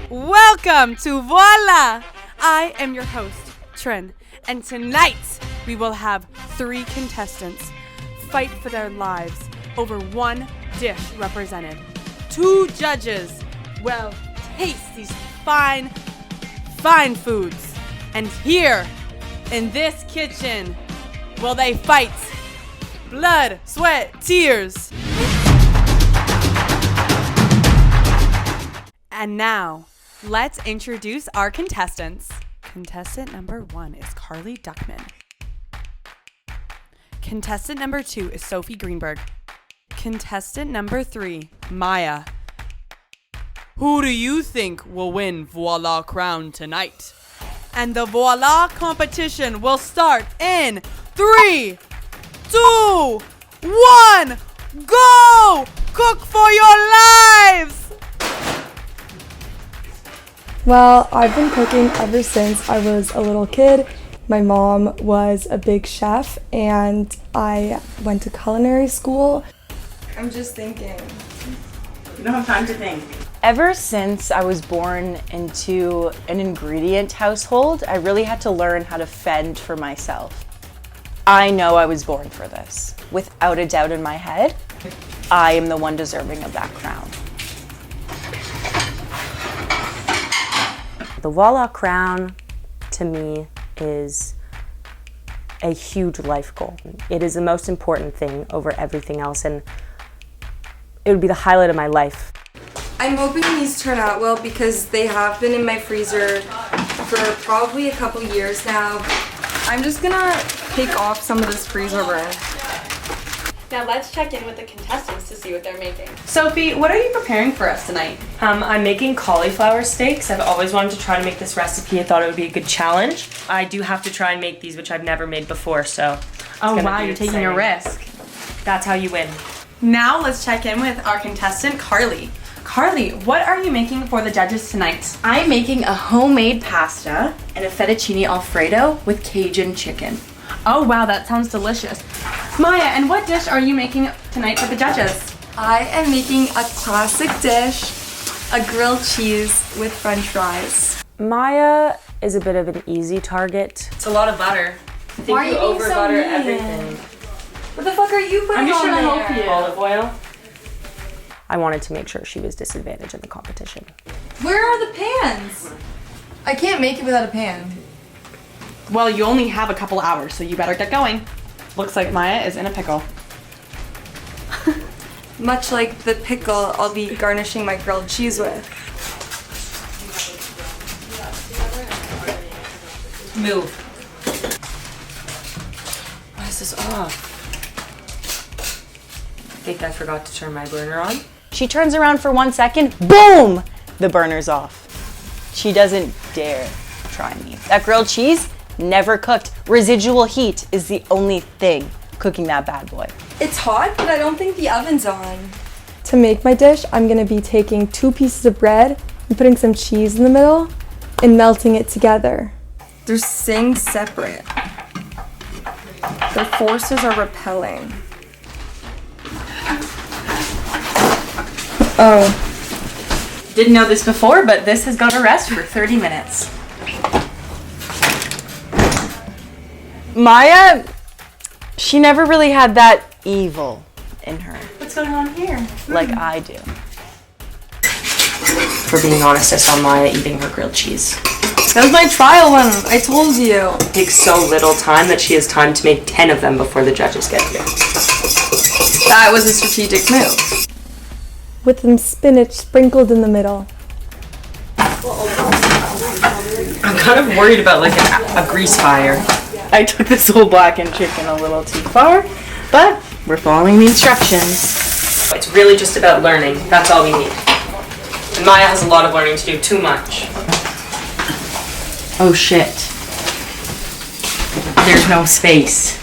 Welcome to Voila! I am your host, Trin, and tonight we will have 3 contestants fight for their lives over one dish represented. 2 judges will taste these fine foods. And here, in this kitchen, will they fight? Blood, sweat, tears. And now, let's introduce our contestants. Contestant number 1 is Carly Duckman. Contestant number 2 is Sophie Greenberg. Contestant number 3, Maya. Who do you think will win Voila crown tonight? And the Voila competition will start in 3, 2, 1, go! Cook for your lives! Well, I've been cooking ever since I was a little kid. My mom was a big chef and I went to culinary school. I'm just thinking. You don't have time to think. Ever since I was born into an ingredient household, I really had to learn how to fend for myself. I know I was born for this. Without a doubt in my head, I am the one deserving of that crown. The Voila crown, to me, is a huge life goal. It is the most important thing over everything else, and it would be the highlight of my life. I'm hoping these turn out well because they have been in my freezer for probably a couple years now. I'm just gonna take off some of this freezer bread. Now let's check in with the contestants to see what they're making. Sophie, what are you preparing for us tonight? I'm making cauliflower steaks. I've always wanted to try to make this recipe. I thought it would be a good challenge. I do have to try and make these, which I've never made before, so. Oh wow, you're taking a risk. That's how you win. Now let's check in with our contestant, Carly. Carly, what are you making for the judges tonight? I'm making a homemade pasta and a fettuccine alfredo with Cajun chicken. Oh wow, that sounds delicious. Maya, and what dish are you making tonight for the judges? I am making a classic dish, a grilled cheese with french fries. Maya is a bit of an easy target. It's a lot of butter. I think Why are you being so over-butter mean? everything. What the fuck are you putting I'm just on trying there? to help you. Olive oil. I wanted to make sure she was disadvantaged in the competition. Where are the pans? I can't make it without a pan. Well, you only have a couple hours, so you better get going. Looks like Maya is in a pickle. Much like the pickle I'll be garnishing my grilled cheese with. Move. Why is this off? I think I forgot to turn my burner on. She turns around for 1 second, boom! The burner's off. She doesn't dare try me. That grilled cheese, never cooked. Residual heat is the only thing cooking that bad boy. It's hot, but I don't think the oven's on. To make my dish, I'm gonna be taking 2 pieces of bread and putting some cheese in the middle and melting it together. They're staying separate. Their forces are repelling. Oh. Didn't know this before, but this has got to rest for 30 minutes. Maya, she never really had that evil in her What's going on here? like I do. For being honest, I saw Maya eating her grilled cheese. That was my trial one, I told you. It takes so little time that she has time to make 10 of them before the judges get here. That was a strategic move. With some spinach sprinkled in the middle. I'm kind of worried about like a grease fire. I took this whole blackened chicken a little too far, but we're following the instructions. It's really just about learning. That's all we need. And Maya has a lot of learning to do, too much. Oh shit. There's no space.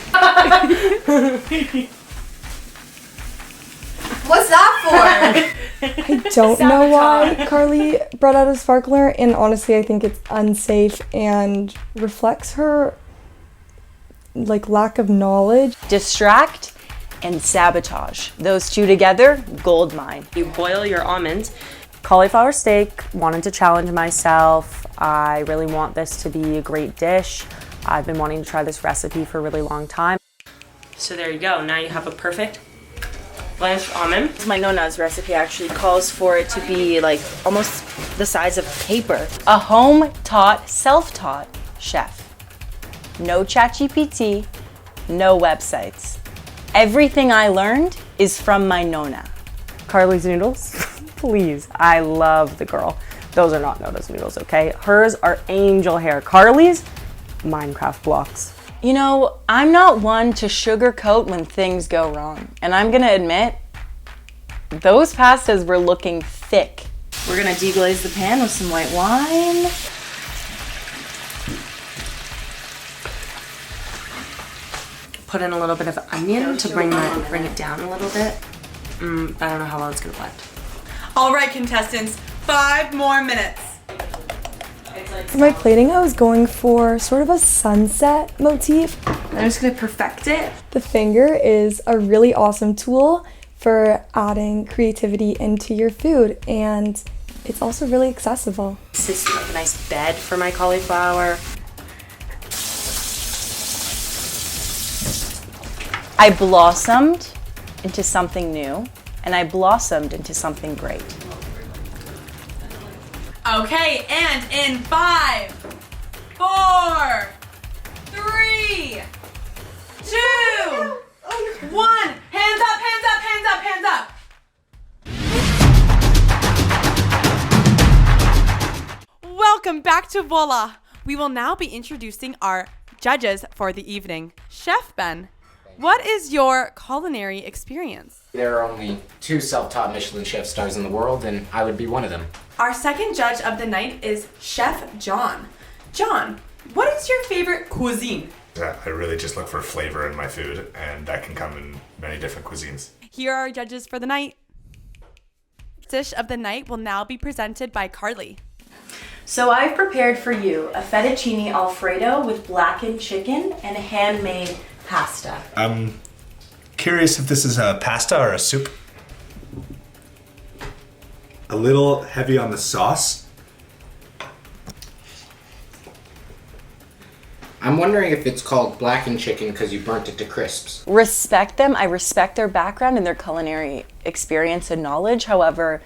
What's that for? I don't know why Carly brought out a sparkler, and honestly I think it's unsafe and reflects her like lack of knowledge. Distract and sabotage. Those two together, gold mine. You boil your almonds, Cauliflower steak, wanted to challenge myself. I really want this to be a great dish. I've been wanting to try this recipe for a really long time. So there you go. Now you have a perfect blanched almond. My Nona's recipe actually calls for it to be like almost the size of paper. A home-taught, self-taught chef. No ChatGPT, no websites. Everything I learned is from my Nona. Carly's noodles, please. I love the girl. Those are not Nona's noodles, okay? Hers are angel hair. Carly's, Minecraft blocks. You know, I'm not one to sugarcoat when things go wrong. And I'm gonna admit, those pastas were looking thick. We're gonna deglaze the pan with some white wine. Put in a little bit of onion to bring it down a little bit. I don't know how well it's gonna blend. All right, contestants, 5 more minutes. For my plating, I was going for sort of a sunset motif. I'm just gonna perfect it. The finger is a really awesome tool for adding creativity into your food, and it's also really accessible. This is like a nice bed for my cauliflower. I blossomed into something new, and I blossomed into something great. Okay, and in 5, 4, 3, 2, 1. Hands up, hands up, hands up, hands up. Welcome back to Voila. We will now be introducing our judges for the evening. Chef Ben, what is your culinary experience? There are only 2 self-taught Michelin chef stars in the world, and I would be one of them. Our second judge of the night is Chef John. John, what is your favorite cuisine? I really just look for flavor in my food, and that can come in many different cuisines. Here are our judges for the night. Dish of the night will now be presented by Carly. So I've prepared for you a fettuccine alfredo with blackened chicken and handmade pasta. I'm curious if this is a pasta or a soup. A little heavy on the sauce. I'm wondering if it's called blackened chicken because you burnt it to crisps. Respect them. I respect their background and their culinary experience and knowledge. However,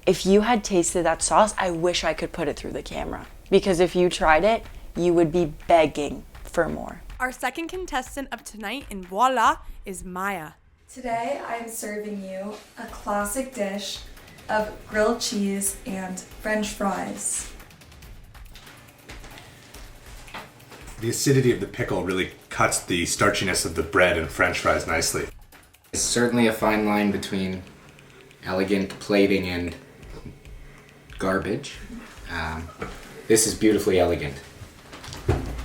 if you had tasted that sauce, I wish I could put it through the camera. Because if you tried it, you would be begging for more. Our second contestant of tonight in Voila is Maya. Today, I'm serving you a classic dish of grilled cheese and French fries. The acidity of the pickle really cuts the starchiness of the bread and French fries nicely. It's certainly a fine line between elegant plating and garbage. This is beautifully elegant.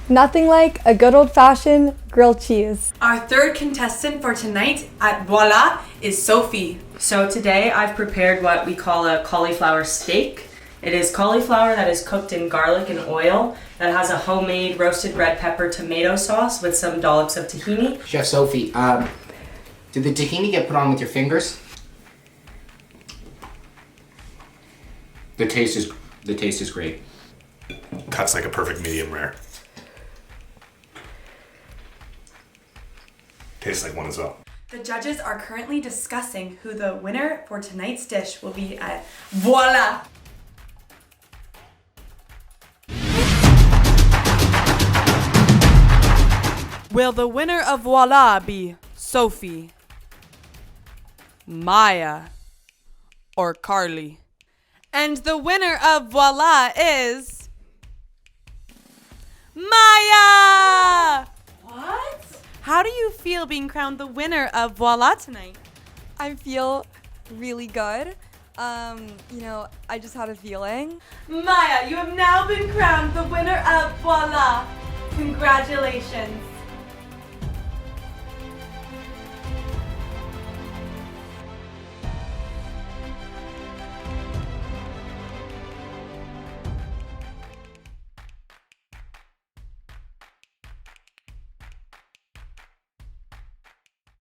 Nothing like a good old-fashioned grilled cheese. Our third contestant for tonight at Voila is Sophie. So today I've prepared what we call a cauliflower steak. It is cauliflower that is cooked in garlic and oil that has a homemade roasted red pepper tomato sauce with some dollops of tahini. Chef Sophie, did the tahini get put on with your fingers? The taste is great. Cuts like a perfect medium rare. Tastes like one as well. The judges are currently discussing who the winner for tonight's dish will be at Voila! Will the winner of Voila be Sophie, Maya, or Carly? And the winner of Voila is Maya! What? How do you feel being crowned the winner of Voila tonight? I feel really good. I just had a feeling. Maya, you have now been crowned the winner of Voila. Congratulations.